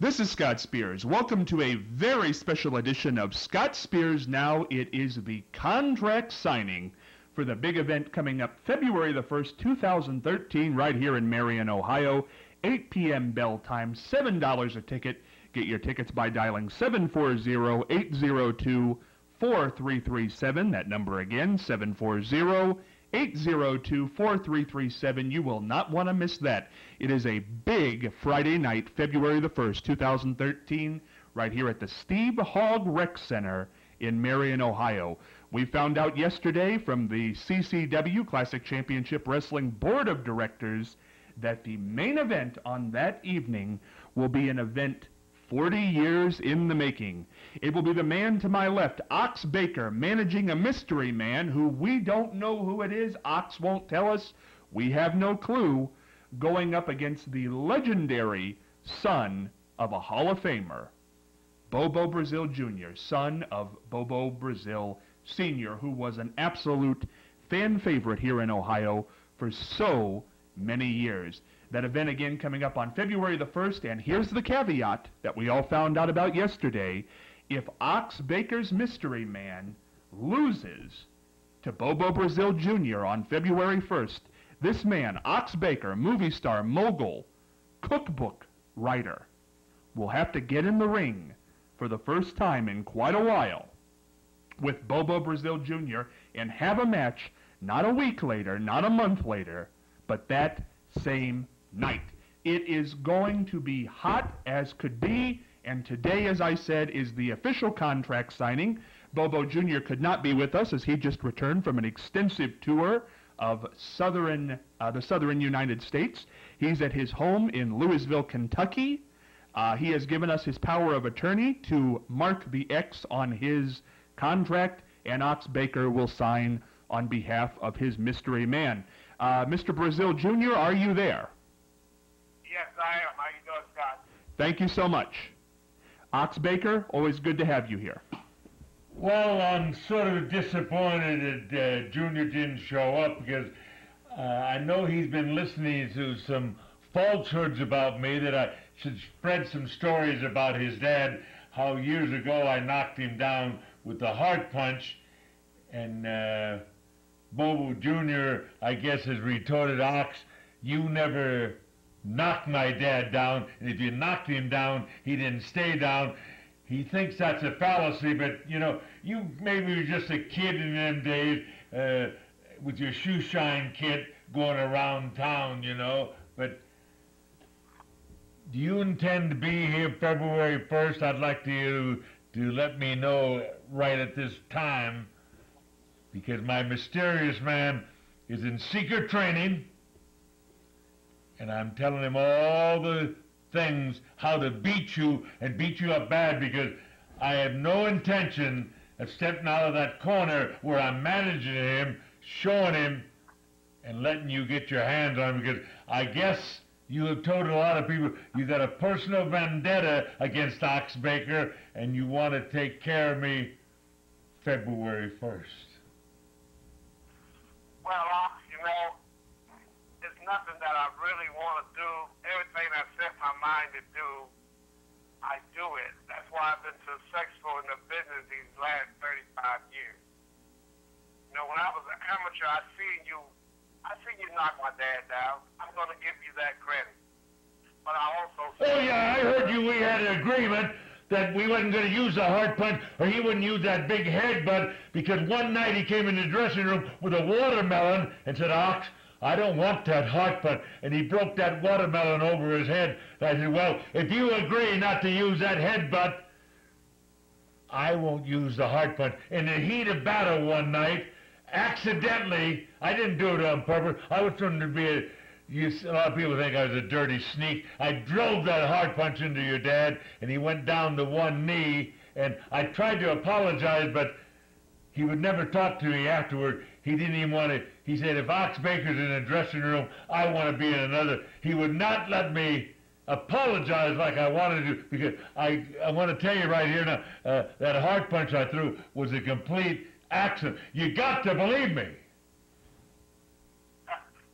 This is Scott Spears. Welcome to a very special edition of Scott Spears Now. It is the contract signing for the big event coming up February the 1st, 2013, right here in Marion, Ohio. 8 p.m. bell time, $7 a ticket. Get your tickets by dialing 740-802-4337. That number again, 740-802-4337. You will not want to miss that. It is a big Friday night, February the 1st, 2013, right here at the Steve Hogg Rec Center in Marion, Ohio. We found out yesterday from the CCW, Classic Championship Wrestling Board of Directors, that the main event on that evening will be an event 40 years in the making. It will be the man to my left, Ox Baker, managing a mystery man who we don't know who it is. Ox won't tell us. We have no clue. Going up against the legendary son of a Hall of Famer, Bobo Brazil Jr., son of Bobo Brazil Sr., who was an absolute fan favorite here in Ohio for so many years. That event again coming up on February the 1st, and here's the caveat that we all found out about yesterday. If Ox Baker's Mystery Man loses to Bobo Brazil Jr. on February 1st, this man, Ox Baker, movie star, mogul, cookbook writer, will have to get in the ring for the first time in quite a while with Bobo Brazil Jr. and have a match not a week later, not a month later, but that same night. It is going to be hot as could be, and today, as I said, is the official contract signing. Bobo Jr. could not be with us as he just returned from an extensive tour of the southern United States. He's at his home in Louisville, Kentucky. He has given us his power of attorney to mark the X on his contract, and Ox Baker will sign on behalf of his mystery man. Mr. Brazil Jr., are you there? Yes, I am. How you doing, Scott? Thank you so much. Ox Baker, always good to have you here. Well, I'm sort of disappointed that Junior didn't show up because I know he's been listening to some falsehoods about me, that I should spread some stories about his dad, how years ago I knocked him down with the heart punch, and Bobo Jr., I guess, has retorted, Ox, you never knocked my dad down, and if you knocked him down, he didn't stay down. He thinks that's a fallacy, but, you know, you maybe were just a kid in them days with your shoe shine kit going around town, you know. But do you intend to be here February 1st? I'd like you to let me know right at this time, because my mysterious man is in secret training, and I'm telling him all the things, how to beat you and beat you up bad, because I have no intention of stepping out of that corner where I'm managing him, showing him, and letting you get your hands on him, because I guess you have told a lot of people you got a personal vendetta against Ox Baker, and you want to take care of me February 1st. Well, Ox, you know, it's nothing that I really want to do. Everything I set my mind to do, I do it. That's why I've been successful in the business these last 35 years. You know, when I was an amateur, I seen you knock my dad down. I'm going to give you that credit. But I also... Oh, yeah, I heard you. We had an agreement that we wasn't going to use the hard punch, or he wouldn't use that big headbutt, because one night he came in the dressing room with a watermelon and said, Ox, I don't want that hard punch. And he broke that watermelon over his head. I said, well, if you agree not to use that headbutt, I won't use the hard punch. In the heat of battle one night, accidentally, I didn't do it on purpose. I was trying to be a lot of people think I was a dirty sneak. I drove that hard punch into your dad, and he went down to one knee, and I tried to apologize, but he would never talk to me afterward. He didn't even want to. He said, if Ox Baker's in a dressing room, I want to be in another. He would not let me apologize like I wanted to, because I want to tell you right here now, that hard punch I threw was a complete accident. You got to believe me.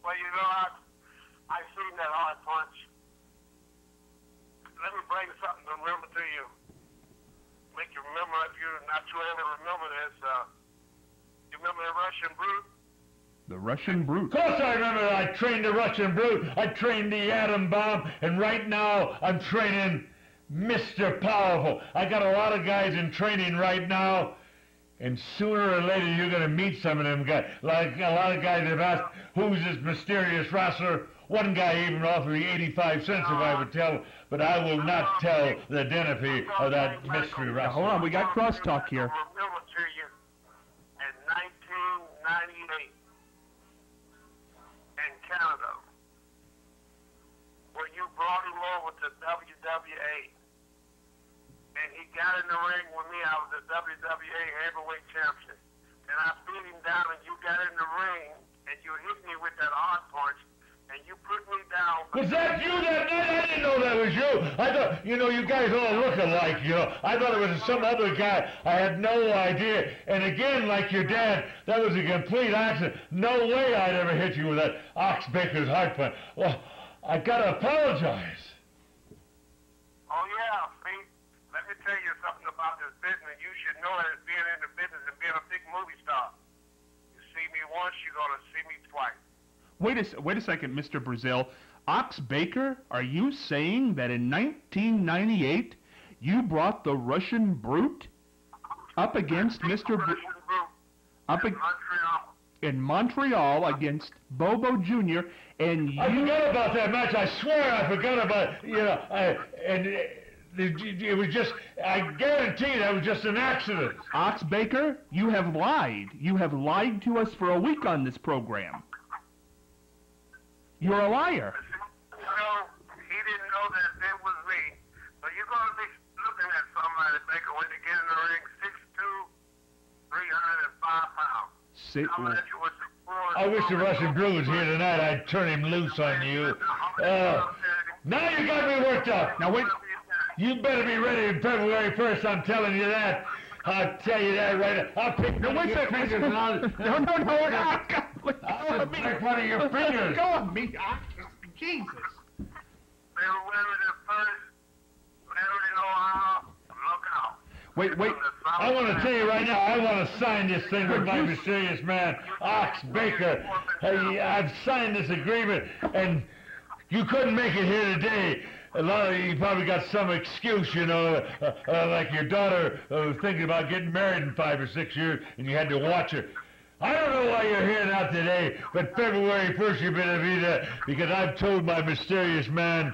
Well, you know, I seen that hard punch. Let me bring something not sure I ever remember this. You remember the Russian Brute? The Russian Brute. Of course I remember that. I trained the Russian Brute. I trained the atom bomb. And right now, I'm training Mr. Powerful. I got a lot of guys in training right now. And sooner or later, you're going to meet some of them guys. Like a lot of guys have asked, who's this mysterious wrestler? One guy even offered me 85 cents if I would tell, but I will not tell the identity of that mystery wrestler. Now, hold on, we got crosstalk here. I remember to you in 1998 in Canada, where you brought him over to WWA. And he got in the ring with me. I was the WWA heavyweight champion. And I beat him down, and you got in the ring, and you hit me with that hard punch, and you put me down. Was that you that night? I didn't know that was you. I thought, you know, you guys all look alike, you know. I thought it was some other guy. I had no idea. And again, like your dad, that was a complete accident. No way I'd ever hit you with that Ox Baker's hard punch. Well, I gotta apologize. Oh, yeah, see? Let me tell you something about this business. You should know that being in the business and being a big movie star. You see me once, you're going to see me twice. Wait a second, Mr. Brazil. Ox Baker, are you saying that in 1998 you brought the Russian Brute up against Mr. In Montreal against Bobo Jr. and you... I forgot about that match. I swear I forgot about it. You know, it was just, I guarantee that was just an accident. Ox Baker, you have lied. You have lied to us for a week on this program. You're a liar. No, he didn't know that it was me. So you're going to be looking at somebody, Baker, when they get in the ring, 6'2", 305 pounds. I wish the Russian Brute was here tonight. I'd turn him loose on you. Now you got me worked up. Now wait. You better be ready on February 1st, I'm telling you that. I'll tell you that right now. I'll pick one of your fingers and I'll... I'll pick one of your fingers. Go on me. Jesus. Wait. I want to tell you right now, I want to sign this thing with my mysterious man, Ox Baker. Hey, I've signed this agreement, and you couldn't make it here today. A lot of you probably got some excuse, you know, like your daughter was thinking about getting married in 5 or 6 years, and you had to watch her. I don't know why you're here now today, but February 1st you better be there, because I've told my mysterious man,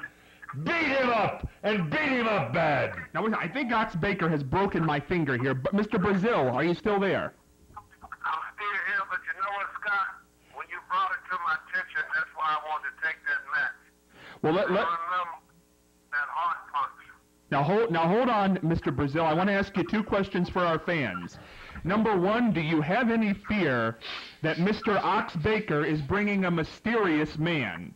beat him up, and beat him up bad. Now, I think Ox Baker has broken my finger here. But Mr. Brazil, are you still there? I'm still here, but you know what, Scott? When you brought it to my attention, that's why I wanted to take that match. Well, I remember that hard punch. Now hold on, Mr. Brazil. I want to ask you 2 questions for our fans. Number 1, do you have any fear that Mr. Ox Baker is bringing a mysterious man?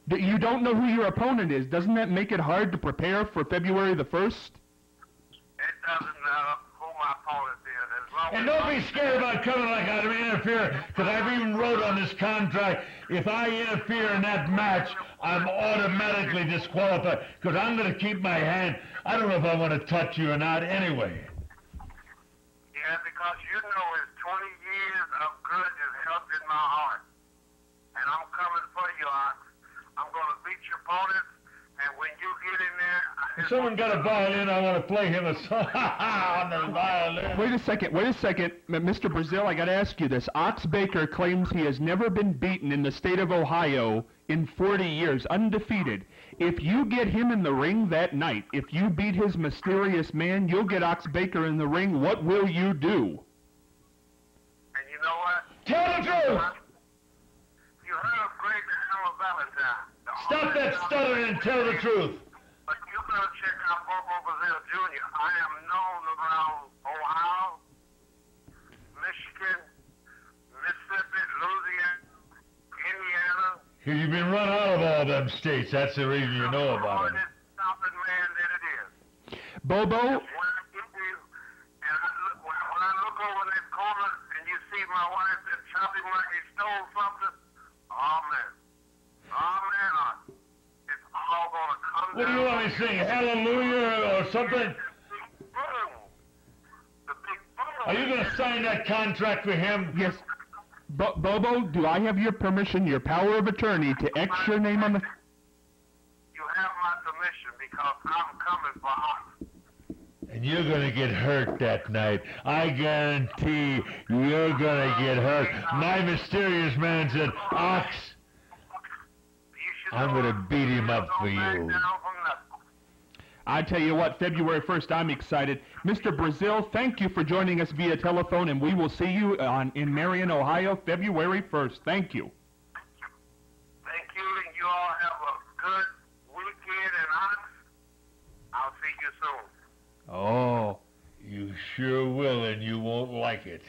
You don't know who your opponent is. Doesn't that make it hard to prepare for February the 1st? It doesn't matter who my opponent is. And don't be scared about coming like I'm interfering, because I've even wrote on this contract, if I interfere in that match, I'm automatically disqualified, because I'm going to keep my hand. I don't know if I want to touch you or not anyway. Yeah, because you know it's 20 years of good and health in my heart. And I'm coming for you, Ox. I'm going to beat your opponents, and when you get in there... If someone got a violin, I want to play him a song on the violin. Wait a second, Mr. Brazil, I got to ask you this. Ox Baker claims he has never been beaten in the state of Ohio in 40 years, undefeated. If you get him in the ring that night, if you beat his mysterious man, you'll get Ox Baker in the ring. What will you do? And you know what? Tell the truth! You heard of Great Hammer Valentine. Stop that stuttering and tell the truth. But you better check out Bobo Jr. I am known around Ohio, Michigan, Mississippi, Louisiana, Indiana. You've been run out of all them states. That's the reason you know about it. Stopping man that it is. Bobo? When I look over that corner and you see my wife that chopping like he stole something, oh man, it's all gonna come down. What do you want me to sing? Hallelujah or something? Boom. The Are you going to sign that contract for him? Yes. Bobo, do I have your permission, your power of attorney, to X your name on the... You have my permission because I'm coming for Ox. And you're going to get hurt that night. I guarantee you're going to get hurt. My mysterious man said, Ox, I'm going to beat him up for you. I tell you what, February 1st, I'm excited. Mr. Brazil, thank you for joining us via telephone, and we will see you in Marion, Ohio, February 1st. Thank you. Thank you, and you all have a good weekend, and I'll see you soon. Oh. You sure will, and you won't like it.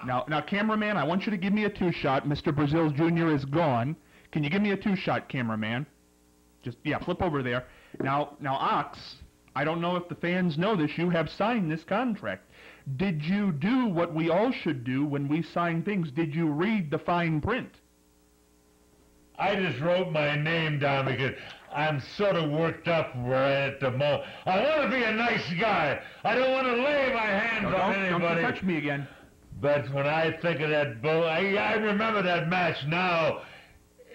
Now, cameraman, I want you to give me a two-shot. Mr. Brazil Jr. is gone. Can you give me a two-shot, cameraman? Just, yeah, flip over there. Now, Ox, I don't know if the fans know this. You have signed this contract. Did you do what we all should do when we sign things? Did you read the fine print? I just wrote my name down because I'm sort of worked up right at the moment. I want to be a nice guy. I don't want to lay my hands on anybody. Don't touch me again. But when I think of that bull, I remember that match now.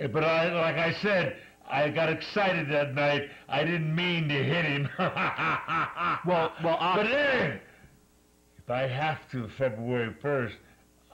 But like I said, I got excited that night. I didn't mean to hit him. But then, if I have to February 1st,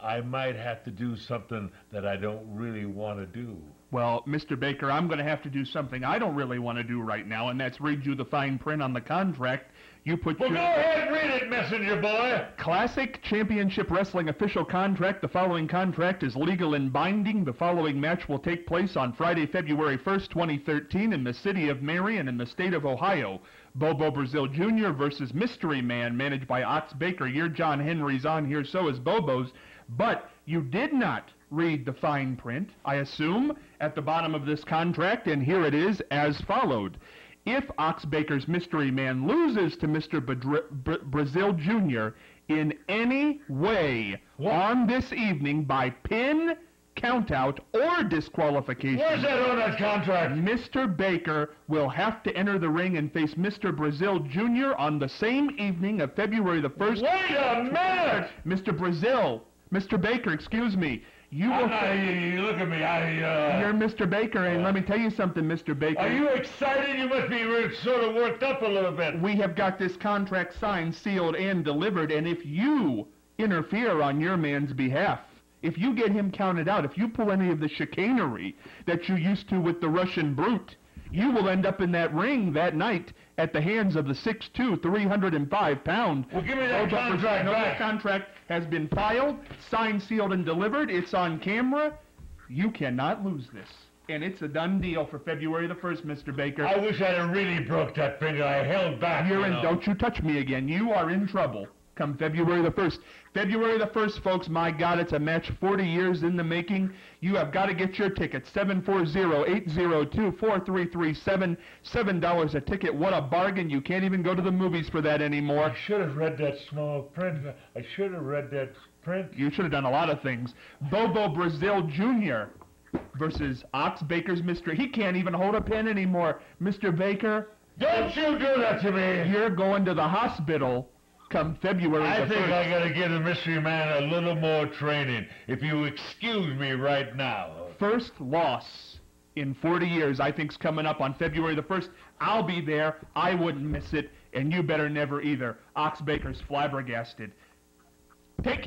I might have to do something that I don't really want to do. Well, Mr. Baker, I'm going to have to do something I don't really want to do right now, and that's read you the fine print on the contract. You put Well, go ahead, read it, messenger boy. Classic Championship Wrestling official contract. The following contract is legal and binding. The following match will take place on Friday, February 1st, 2013 in the city of Marion in the state of Ohio. Bobo Brazil Jr. versus Mystery Man, managed by Ox Baker. Your John Henry's on here, so is Bobo's. But you did not read the fine print, I assume, at the bottom of this contract, and here it is as followed. If Ox Baker's Mystery Man loses to Mr. Brazil Jr. in any way on this evening by pin, countout, or disqualification... Where's that on that contract? Mr. Baker will have to enter the ring and face Mr. Brazil Jr. on the same evening of February the 1st. Wait a minute! Mr. Baker, excuse me. You look at me. You're Mr. Baker, and let me tell you something, Mr. Baker. Are you excited? You must be sort of worked up a little bit. We have got this contract signed, sealed, and delivered, and if you interfere on your man's behalf, if you get him counted out, if you pull any of the chicanery that you used to with the Russian brute, you will end up in that ring that night at the hands of the 6'2", 305-pound. Well, give me that contract back. That contract has been filed, signed, sealed, and delivered. It's on camera. You cannot lose this. And it's a done deal for February the 1st, Mr. Baker. I wish I'd have really broke that finger. I held back. Don't you touch me again. You are in trouble come February the 1st. February the 1st, folks, my God, it's a match 40 years in the making. You have got to get your tickets. 740-802-4337. $7 a ticket. What a bargain. You can't even go to the movies for that anymore. I should have read that small print. I should have read that print. You should have done a lot of things. Bobo Brazil Jr. versus Ox Baker's Mystery. He can't even hold a pen anymore. Mr. Baker. Don't you do that to me. You're going to the hospital come February the 1st. I think I got to give the Mystery Man a little more training, if you excuse me right now. First loss in 40 years, I think, is coming up on February the 1st. I'll be there. I wouldn't miss it, and you better never either. Ox Baker's flabbergasted. Take